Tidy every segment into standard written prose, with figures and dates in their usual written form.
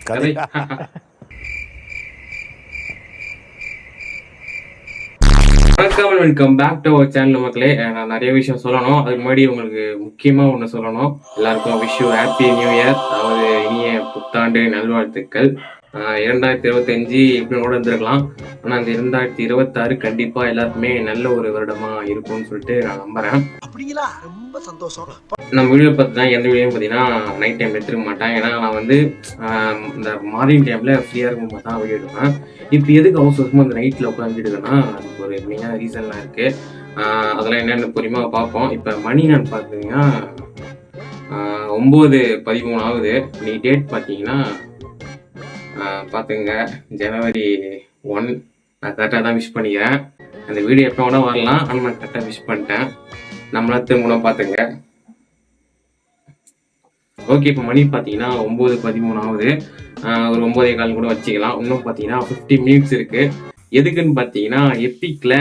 கதை. வணக்கம், welcome back to our channel மக்களே. நான் நிறைய விஷயம் சொல்லணும். அதுக்கு முன்னாடி உங்களுக்கு முக்கியமாக ஒன்று சொல்லணும். எல்லாருக்கும் wish you happy new year, அதாவது இனிய புத்தாண்டு நல்வாழ்த்துக்கள். 2025 இப்படி கூட இருந்திருக்கலாம், ஆனால் அந்த 2026 கண்டிப்பாக எல்லாருக்குமே நல்ல ஒரு வருடமா இருக்கும்னு சொல்லிட்டு நான் நம்புறேன். அப்படிங்களா? ரொம்ப சந்தோஷம். நம்ம வீடியோ பார்த்தீங்கன்னா எந்த வீடியோ பார்த்தீங்கன்னா நைட் டைம் எடுத்துக்க மாட்டேன். ஏன்னா நான் வந்து இந்த மார்னிங் டைமில் ஃப்ரீயாக இருக்கும்போது தான் வீடியோ எடுப்பேன். இப்போ எதுக்கு அவசரமாக அந்த நைட்டில் உட்காந்து எடுக்கன்னா அதுக்கு ஒரு மெயினான ரீசன்லாம் இருக்குது. அதெல்லாம் என்னென்ன பொறுமையாக பார்ப்போம். இப்போ மணி நான் பார்த்தீங்கன்னா 9:13 ஆகுது. நீ டேட் பார்த்தீங்கன்னா பார்த்துங்க, ஜனவரி 1. நான் கரெக்டாக தான் விஷ் பண்ணிக்கிறேன். அந்த வீடியோ எப்போ கூட வரலாம், ஆனால் நான் கரெக்டாக விஷ் பண்ணிட்டேன். நம்மளா திரும்ப பார்த்துங்க. ஓகே, இப்போ மணி பார்த்தீங்கன்னா 9:13 ஆகுது. ஒரு 9:15 கூட வச்சுக்கலாம். இன்னும் பார்த்தீங்கன்னா 50 மினிட்ஸ் இருக்குது. எதுக்குன்னு பார்த்தீங்கன்னா எப்பிக்கில்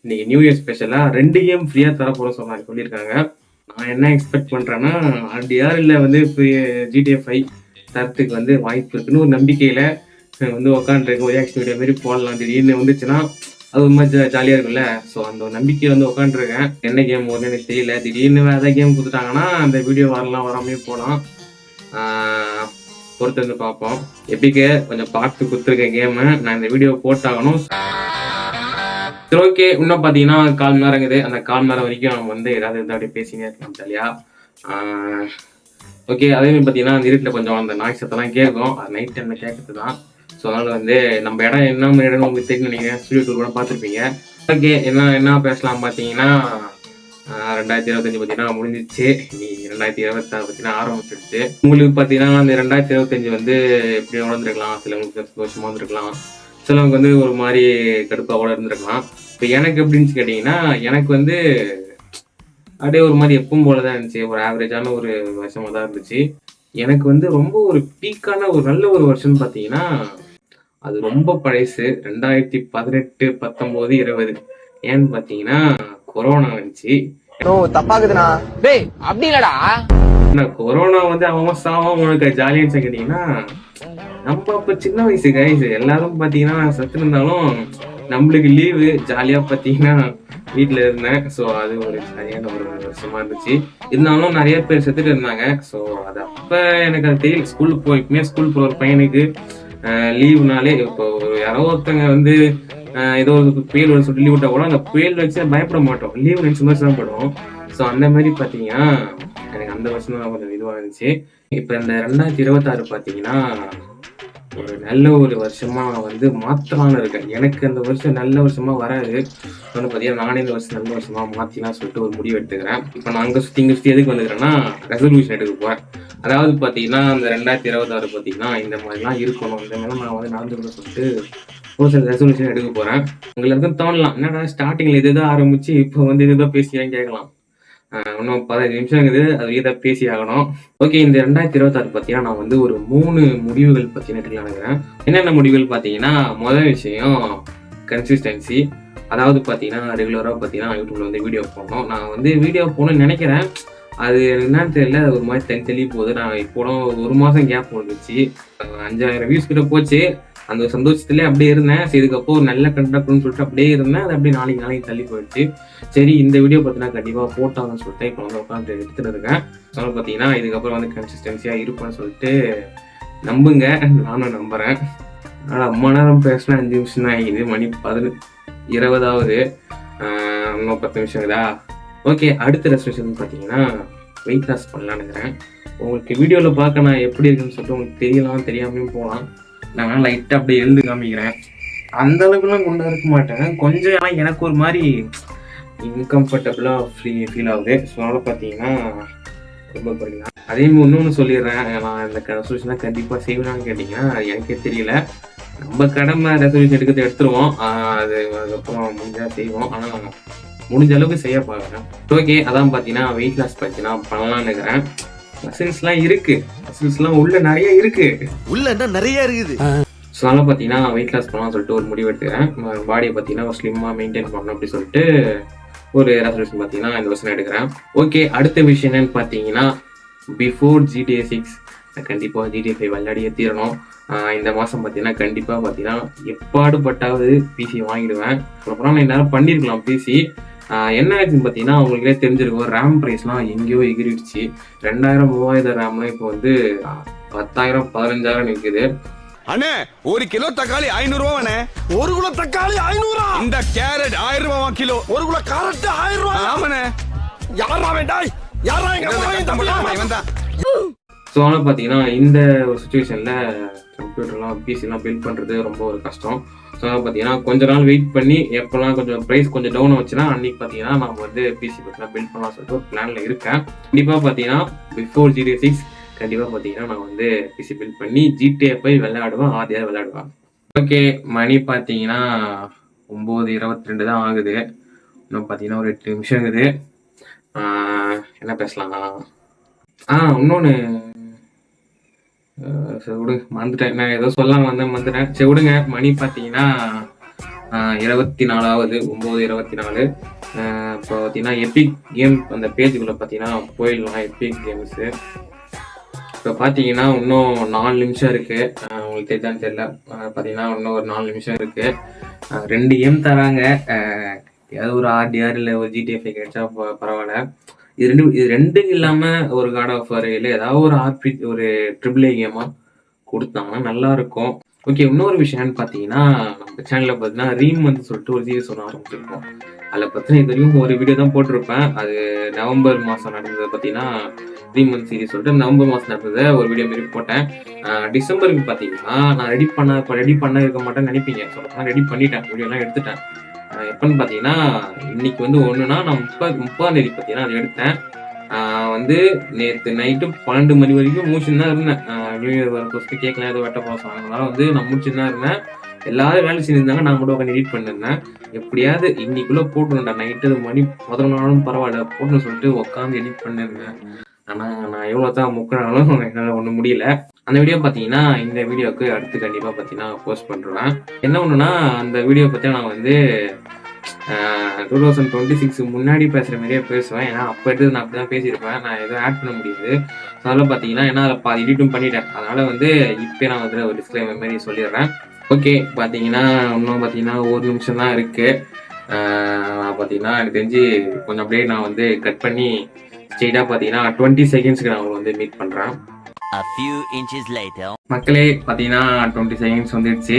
இன்னைக்கு நியூ இயர் ஸ்பெஷலாக 2 கேம் ஃப்ரீயாக தரப்போகிறோம் சொல்லியிருக்காங்க. நான் என்ன எக்ஸ்பெக்ட் பண்ணுறேன்னா RDR இல்லை வந்து GTA 5 தரத்துக்கு வந்து வாய்ப்பு இருக்குன்னு ஒரு நம்பிக்கையில் வந்து உட்காந்துருக்கு. ஒரு ஆக்ஷன் வீடியோ மாரி போடலாம். திடீர்னு வந்துச்சுன்னா அது ஒரு மாதிரி ஜாலியாக இருக்கும்ல. ஸோ அந்த ஒரு நம்பிக்கை வந்து உட்காந்துருக்கேன். என்ன கேம் வரும்னு எனக்கு தெரியல. திடீர்னு வேறு கேம் கொடுத்துட்டாங்கன்னா அந்த வீடியோ வராமே போகலாம். பொறுத்து வந்து பார்ப்போம். எப்பிக்கே கொஞ்சம் பார்த்து கொடுத்துருக்கேன் கேமு. நான் இந்த வீடியோ போட்டாகணும். சரி, ஓகே. இன்னும் பார்த்தீங்கன்னா 1/4 மணி நேரம் இருக்குது. அந்த 1/4 மணி நேரம் வரைக்கும் நம்ம வந்து ஏதாவது இருந்தால் அப்படியே பேசினே இருக்கலாம் ஜாலியாக. ஓகே, அதேமாதிரி பார்த்தீங்கன்னா அந்த இருட்டில் கொஞ்சம் அந்த நாய் சத்தெல்லாம் கேட்கும். அது நைட் டைமில் கேட்கறது தான். ஸோ அதனால் வந்து நம்ம இடம் என்ன இடம் உங்களுக்கு தெரியும் நினைக்கிறேன். ஸ்டுடியோ டூர் கூட பார்த்துருப்பீங்க. ஓகே, என்ன பேசலாம் பார்த்தீங்கன்னா 2025 பார்த்தீங்கன்னா முடிஞ்சிச்சு. நீ 2026 பார்த்தீங்கன்னா ஆரம்பிச்சிடுச்சு. உங்களுக்கு பார்த்தீங்கன்னா அந்த 2025 வந்து எப்படி நடந்துருக்கலாம். சிலவங்களுக்கு சந்தோஷமாக இருந்திருக்கலாம், சிலவங்க வந்து ஒரு மாதிரி கடுப்பாக கூட இருந்திருக்கலாம். இப்போ எனக்கு எப்படின்னு கேட்டிங்கன்னா எனக்கு வந்து அப்படியே ஒரு மாதிரி எப்பவும் போல தான் இருந்துச்சு. ஒரு ஆவரேஜான ஒரு வருஷமாக தான் இருந்துச்சு. எனக்கு வந்து ரொம்ப ஒரு பீக்கான ஒரு நல்ல ஒரு வருஷம்னு பார்த்தீங்கன்னா அது ரொம்ப பழசு. 2018, 19, 20. ஏன்னு பார்த்தீங்கன்னா கொரோனா வந்துச்சு. தப்பாக்குதுண்ணா. டேய் அப்படி இல்லடா. கொரோனா வந்து அவன் சாவம் உனக்கு ஜாலியான்னு கேட்டீங்கன்னா நம்ம அப்ப சின்ன வயசு கைஸ் எல்லாரும் பார்த்தீங்கன்னா சத்து இருந்தாலும் நம்மளுக்கு லீவு ஜாலியா பார்த்தீங்கன்னா வீட்டில் இருந்தேன். ஸோ அது ஒரு சரியான ஒரு வருஷமா இருந்துச்சு. இருந்தாலும் நிறைய பேர் செத்துட்டு இருந்தாங்க. ஸோ அது அப்போ எனக்கு அது தெரியல. எப்பவுமே ஸ்கூல் போகிற ஒரு பையனுக்கு லீவுனாலே இப்போ யாரோ ஒருத்தங்க வந்து ஏதோ ஒரு புயல் வந்து சொல்லி லீவ் விட்டா கூட அந்த புயல் வச்சு பயப்பட மாட்டோம். லீவ் நினச்சி சந்தோஷம் படுவோம். ஸோ அந்த மாதிரி பார்த்தீங்கன்னா எனக்கு அந்த வருஷம் தான் கொஞ்சம் இதுவாக இருந்துச்சு. இப்போ இந்த 2026 பார்த்தீங்கன்னா ஒரு நல்ல ஒரு வருஷமா வந்து மாற்றலான்னு இருக்கேன். எனக்கு அந்த வருஷம் நல்ல வருஷமா வராது. வந்து பார்த்தீங்கன்னா நானே இந்த வருஷம் நல்ல வருஷமா மாற்றிலாம் சொல்லிட்டு ஒரு முடிவு எடுத்துக்கிறேன். இப்போ நான் அங்கே சுற்றி எதுக்கு வந்துக்கிறேன்னா ரெசல்யூஷன் எடுக்க போகிறேன். அதாவது பார்த்தீங்கன்னா அந்த 2026 பார்த்தீங்கன்னா இந்த மாதிரிலாம் இருக்கணும், இந்த மாதிரி நான் வந்து நடந்துக்கணும்னு சொல்லிட்டு ஒரு சில ரெசல்யூஷன் எடுக்க போகிறேன். உங்களுக்கு தோணலாம் என்னடா ஸ்டார்டிங்கில் இதுதான் ஆரம்பிச்சு இப்போ வந்து இதுதான் பேசியான்னு கேட்கலாம். இன்னும் 15 நிமிஷம் இருக்குது, அது இதை பேசி ஆகணும். ஓகே, இந்த 2026 பார்த்தீங்கன்னா நான் வந்து ஒரு 3 முடிவுகள் பற்றி நினைக்கிறேன். என்னென்ன முடிவுகள் பார்த்தீங்கன்னா முதல் விஷயம் கன்சிஸ்டன்சி. அதாவது பார்த்தீங்கன்னா ரெகுலராக பார்த்தீங்கன்னா யூடியூப்ல வந்து வீடியோ போடணும். நான் வந்து வீடியோ போகணும்னு நினைக்கிறேன். அது என்னன்னு தெரியல, ஒரு மாதிரி தெளி போகுது. நான் இப்போ 1 மாதம் கேப் வந்துச்சு. 5000 வியூஸ் கிட்ட போச்சு. அந்த சந்தோஷத்துலேயே அப்படியே இருந்தேன். சரி, இதுக்கப்புறம் நல்ல கண்டக்ட்னு சொல்லிட்டு அப்படியே இருந்தேன். அது அப்படியே நாளைக்கு தள்ளி போயிடுச்சு. சரி, இந்த வீடியோ பார்த்தீங்கன்னா கண்டிப்பாக போட்டாங்கன்னு சொல்லிட்டு இப்போ வந்து உட்காந்து எடுத்துகிட்டு இருக்கேன். ஸோ பார்த்தீங்கன்னா இதுக்கப்புறம் வந்து கன்சிஸ்டன்சியாக இருப்பேன்னு சொல்லிட்டு நம்புங்க, நானும் நம்புகிறேன். ஆனால் 5 மணி நேரம் பேசினா 5 நிமிஷம் தான் ஆகிடுது. மணி 20 இன்னும் 10 நிமிஷம் இருக்குதா? ஓகே, அடுத்த ரெசல்யூஷன் பார்த்தீங்கன்னா வெயிட் லாஸ் பண்ணலான்னுக்கிறேன். உங்களுக்கு வீடியோவில் பார்க்க நான் எப்படி இருக்குன்னு சொல்லிட்டு உங்களுக்கு தெரியலாம், தெரியாமையும் போகலாம். நான் லைட்டாக அப்படியே எழுந்து காமிக்கிறேன். அந்த அளவுக்குலாம் குண்டா இருக்க மாட்டேன் கொஞ்சம். ஆனால் எனக்கு ஒரு மாதிரி இன்கம்ஃபர்டபுளாக ஃபீல் ஆகுது. ஸோ அதனால் பார்த்தீங்கன்னா ரொம்ப குறைக்கலாம். அதே மாதிரி இன்னொன்று சொல்லிடுறேன். நான் இந்த ரெசல்யூஷனாக கண்டிப்பாக செய்வேனான்னு கேட்டிங்கன்னா எனக்கே தெரியல. நம்ம கடமை ரெசல்யூஷன் எடுத்துருவோம். அதுக்கப்புறம் முடிஞ்சால் செய்வோம். ஆனால் முடிஞ்ச அளவுக்கு செய்ய பார்க்குறேன். ஓகே, அதான் பார்த்தீங்கன்னா வெயிட் லாஸ் பார்த்தீங்கன்னா பண்ணலான்னு இருக்கிறேன். மசில்ஸ்லாம் இருக்கு, மசில்ஸ்லாம் உள்ள நிறைய இருக்கு, உள்ள என்ன நிறைய இருக்குது. ஸோ அதனால பார்த்தீங்கன்னா வெயிட் லாஸ் பண்ணலாம்னு சொல்லிட்டு ஒரு முடிவு எடுத்துக்கிறேன். பாடியை பார்த்தீங்கன்னா ஒரு ஸ்லிம்மாக மெயின்டைன் பண்ணணும் அப்படி சொல்லிட்டு ஒரு ரெசல்யூஷன் பார்த்தீங்கன்னா இந்த வருஷம் எடுக்கிறேன். ஓகே, அடுத்த விஷயம் என்னன்னு பார்த்தீங்கன்னா பிஃபோர் GTA 6 கண்டிப்பாக ஜிடிஎஃப் விளையாடியே தீரணும். இந்த மாதம் பார்த்தீங்கன்னா கண்டிப்பாக பார்த்தீங்கன்னா எப்பாடுபட்டாவது பிசி வாங்கிடுவேன். அப்புறம் நான் நேரம் பண்ணியிருக்கலாம் பிசி. என்ன ஆச்சுன்னு பார்த்தீங்கன்னா உங்களுக்கே தெரிஞ்சிருக்கும், ரேம் ப்ரைஸ்லாம் எங்கேயோ எகிரிடுச்சு. 2000 3000 ரேம்லாம் இப்போ வந்து 10,000 15,000 நிற்குது. அண்ணே 1 கிலோ தக்காளி 500 ரூபாய். 1 கிலோ தக்காளி 500. இந்த கேரட் 1000 ரூபாய் கிலோ. 1 கிலோ கேரட் 1000 ரூபாய். ஆமாண்ணே. யாரா வேண்டாய், யாரா எங்க இவன் தான். ஸோ ஆனால் பார்த்தீங்கன்னா இந்த ஒரு சுச்சுவேஷனில் கம்ப்யூட்டர்லாம் பிசிலாம் பில்ட் பண்ணுறது ரொம்ப ஒரு கஷ்டம். ஸோ அதனால் பார்த்தீங்கன்னா கொஞ்ச நாள் வெயிட் பண்ணி எப்போல்லாம் கொஞ்சம் ப்ரைஸ் கொஞ்சம் டவுன் ஆச்சுன்னா அன்றைக்கி பார்த்தீங்கன்னா நம்ம வந்து பிசி பார்த்தீங்கன்னா பில்ட் பண்ணலாம் சொல்லிட்டு ஒரு பிளானில் இருக்கேன். கண்டிப்பாக பார்த்தீங்கன்னா பிஃபோர் GTA 6 கண்டிப்பாக பார்த்தீங்கன்னா நான் வந்து பிசி பில்ட் பண்ணி GTA 5 விளையாடுவேன், ஆதியாக விளையாடுவேன். ஓகே, மணி பார்த்தீங்கன்னா 9:22 தான் ஆகுது. இன்னும் பார்த்தீங்கன்னா ஒரு 8 நிமிஷம் இருக்குது. என்ன பேசலாம்? இன்னொன்று சரி விடுங்க, மறந்துட்டேன். நான் ஏதோ சொல்லலாம் வந்துட்டேன். சரி விடுங்க. மணி பார்த்தீங்கன்னா 24 9:24. இப்போ பார்த்தீங்கன்னா எபிக் கேம் அந்த பேஜுக்குள்ளே பார்த்தீங்கன்னா போயிடலாம். எபிக் கேம்ஸு இப்போ பார்த்தீங்கன்னா இன்னும் 4 நிமிஷம் இருக்குது. உங்களுக்கு தெரிஞ்சான்னு தெரியல. பார்த்தீங்கன்னா இன்னும் ஒரு 4 நிமிஷம் இருக்குது. 2 கேம் தராங்க. ஏதாவது ஒரு RDR இல்லை ஒரு GTA 5 கிடைச்சா பரவாயில்ல. இது ரெண்டும் இல்லாமல் ஒரு காட் ஆஃப் வார் இல்லை ஏதாவது ஒரு ஒரு AAA கேமாக கொடுத்தாங்கன்னா நல்லா இருக்கும். ஓகே, இன்னொரு விஷயம்னு பார்த்தீங்கன்னா நம்ம சேனலில் பார்த்தீங்கன்னா ரீம் வந்து சொல்லிட்டு ஒரு சீரிஸ் ஒன்று ஆரம்பிச்சிருக்கோம். அதில் பார்த்தீங்கன்னா இது வரைக்கும் ஒரு வீடியோ தான் போட்டிருப்பேன். அது நவம்பர் மாதம் நடந்ததை பார்த்தீங்கன்னா ரீமந்த் சீரிஸ் சொல்லிட்டு நவம்பர் மாதம் நடந்ததை ஒரு வீடியோ மாரி போட்டேன். டிசம்பருக்கு பார்த்தீங்கன்னா நான் ரெடி பண்ண இருக்க மாட்டேன்னு நினைப்பீங்க. சொல்லப்போனால் ரெடி பண்ணிட்டேன், வீடியோலாம் எடுத்துட்டேன். எப்பன்னு பார்த்தீங்கன்னா இன்னைக்கு வந்து ஒன்றுனா நான் 30ஆம் தேதி பார்த்தீங்கன்னா அது எடுத்தேன். வந்து நேற்று நைட்டு 12 மணி வரைக்கும் மூச்சுன்னு தான் இருந்தேன். நியூ இயர் வரப்போஸ்ட்டு கேட்கலாம் ஏதோ வெட்ட போக சொன்னாங்க. வந்து நான் மூச்சுன்னு தான் இருந்தேன். எல்லாரும் வேலை செஞ்சிருந்தாங்க, நான் கூட உட்காந்து எடிட் பண்ணிருந்தேன். எப்படியாவது இன்னைக்குள்ளே போட்டுருந்தா நைட்டு மணி 11 பரவாயில்ல போட்டுன்னு சொல்லிட்டு உட்காந்து எடிட் பண்ணிருந்தேன். ஆனால் நான் எவ்வளோ தான் முக்கினாலும் என்னால் ஒன்றும் முடியல. அந்த வீடியோ பார்த்தீங்கன்னா இந்த வீடியோவுக்கு அடுத்து கண்டிப்பாக பார்த்தீங்கன்னா போஸ்ட் பண்ணுறேன். என்ன ஒன்றுனா அந்த வீடியோ பற்றி நான் வந்து 2026 முன்னாடி பேசுகிற மாதிரியே பேசுவேன். ஏன்னா அப்போ எடுத்து நான் அப்படி தான் பேசியிருப்பேன். நான் எதுவும் ஆட் பண்ண முடியாது. ஸோ அதெல்லாம் பார்த்தீங்கன்னா ஏன்னா அதை பாதி எடிட்டும் பண்ணிட்டேன். அதனால் வந்து இப்போ நான் வந்து ஒரு டிஸ்க்ளைமர் மாதிரி சொல்லிடுறேன். ஓகே, பார்த்தீங்கன்னா இன்னும் பார்த்தீங்கன்னா 1 நிமிஷம் தான் இருக்குது. பார்த்தீங்கன்னா எனக்கு தெரிஞ்சு கொஞ்சம் அப்படியே நான் வந்து கட் பண்ணி ஸ்ட்ரெயிட்டாக பார்த்தீங்கன்னா 20 செகண்ட்ஸ்க்கு நான் வந்து மீட் பண்ணுறேன். மக்களே பார்த்தீங்கன்னா 20 செகண்ட்ஸ் வந்துடுச்சு.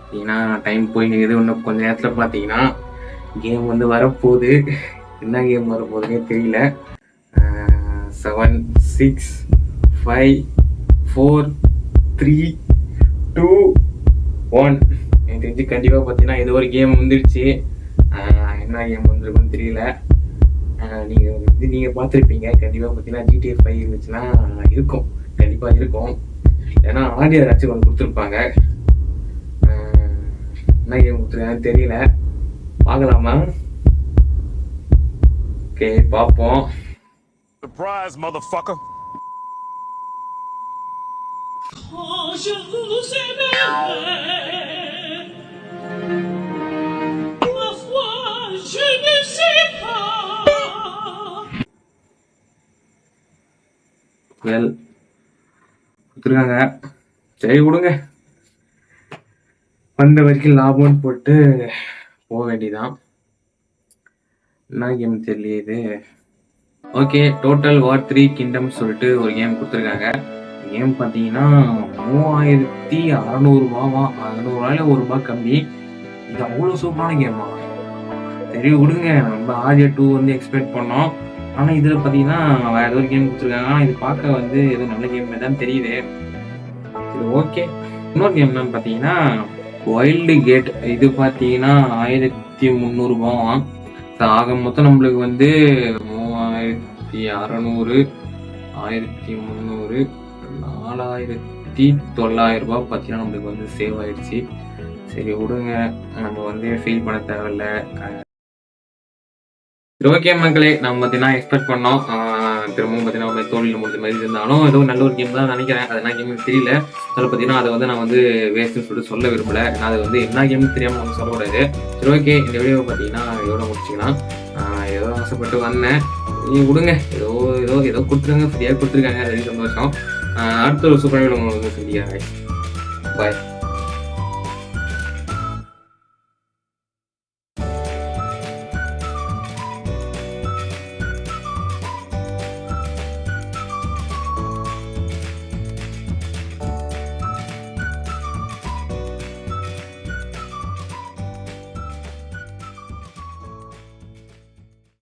பார்த்தீங்கன்னா டைம் போய் நிற்குது. இன்னும் கொஞ்சம் நேரத்தில் பார்த்தீங்கன்னா கேம் வந்து வரப்போகுது. என்ன கேம் வரப்போகுதுன்னே தெரியல. 7 6 5 4 3 2 1 எனக்கு தெரிஞ்சு கண்டிப்பாக பார்த்தீங்கன்னா ஏதோ ஒரு கேம் வந்துடுச்சு. என்ன கேம் வந்துருக்குன்னு தெரியல. நீங்கள் பார்த்துருப்பீங்க. கண்டிப்பாக பார்த்தீங்கன்னா GTA 5 இருந்துச்சுன்னா இருக்கும், கண்டிப்பாக இருக்கும். ஏன்னா RDR ஆச்சு ஒன்று கொடுத்துருப்பாங்க. என்ன கேம் கொடுத்துருக்காங்கன்னு தெரியல, பார்க்கலாமா? ஓகே, பார்ப்போம். Surprise, motherfucker. வெல் கொடுத்துருக்காங்க. சரி விடுங்க, வந்த வரைக்கும் லாபம்னு போட்டு போக வேண்டியதான். என்ன கேம் தெரியலையே இது. ஓகே, டோட்டல் வார் 3 கிங்டம்ஸ் சொல்லிட்டு ஒரு கேம் கொடுத்துருக்காங்க. கேம் பார்த்தீங்கன்னா 3600 ரூபாவா, 600 ரூபாய் கம்மி. இது அவ்வளோ சூப்பரான கேமா? சரி விடுங்க, நம்ம RDR 2 வந்து எக்ஸ்பெக்ட் பண்ணோம். ஆனால் இதில் பார்த்தீங்கன்னா வேறு ஏதோ ஒரு கேம் கொடுத்துருக்காங்க. ஆனால் இது பார்க்க வந்து ஏதோ நல்ல கேம் தான் தெரியுது. சரி ஓகே, இன்னொரு கேம் என்னன்னு பார்த்தீங்கன்னா வைல்டு கேட். இது பார்த்தீங்கன்னா 1300 ரூபாவாம். ஆக மொத்தம் நம்மளுக்கு வந்து 3600 1300 4900 ரூபாய் பார்த்தீங்கன்னா நம்மளுக்கு வந்து சேவ் ஆயிடுச்சு. சரி விடுங்க, நம்ம வந்து ஃபீல் பண்ண தேவையில்லை. சரி ஓகே மக்களே, நம்ம பார்த்தீங்கன்னா எக்ஸ்பெக்ட் பண்ணோம் திரும்பவும் பார்த்தீங்கன்னா தோல்வியில் முடிஞ்ச மாதிரி இருந்தாலும் ஏதோ நல்ல ஒரு கேம் தான் நினைக்கிறேன். அது என்ன கேம்னு தெரியல. அதில் பார்த்தீங்கன்னா அதை வந்து நான் வந்து வேஸ்ட்டுன்னு சொல்லிட்டு சொல்ல விரும்பலை. ஏன்னா அது வந்து என்ன கேம்னு தெரியாமல் நம்ம சொல்லக்கூடாது. சரி ஓகே, இந்த வீடியோவை பார்த்தீங்கன்னா எவ்வளோ முடிச்சிங்கன்னா ஏதோ ஆசைப்பட்டு வந்தேன். நீ விடுங்க, ஏதோ கொடுத்துருங்க, ஃப்ரீயாக கொடுத்துருக்காங்க, அது சந்தோஷம். அடுத்த ஒரு சூப்பரான வீடியோ உங்களுக்கு சந்திக்கிறேன். பாய்.